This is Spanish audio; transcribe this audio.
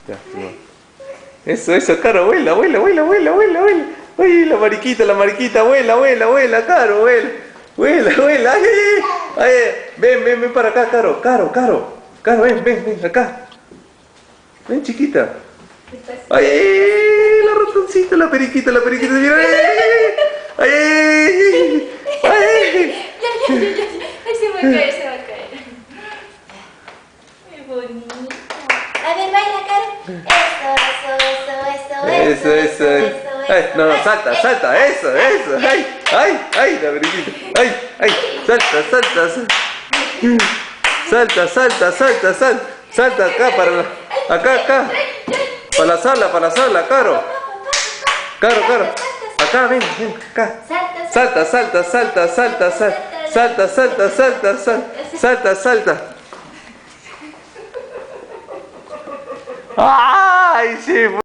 Ya, no. Eso, Caro, vuela, vuela, vuela, vuela, vuela, vuela. Ay, la mariquita, vuela, vuela, vuela, Caro, vuela. Vuela, vuela, ay, ay, ay. Ven para acá, Caro, Caro, ven, acá. Ven, chiquita. Ay, ay, ay, la ratoncita, la periquita, mira, ay, ay, ay, ay, ay. Ya. Ay, se va a caer. Muy bonito. A ver, baila, Caro. Eso. Ay, no, salta, eso. Ay, la periquita. Ay, salta. Salta acá acá. Para la sala, Caro. Caro. Acá, ven, acá. Salta. ¡Ay, sí!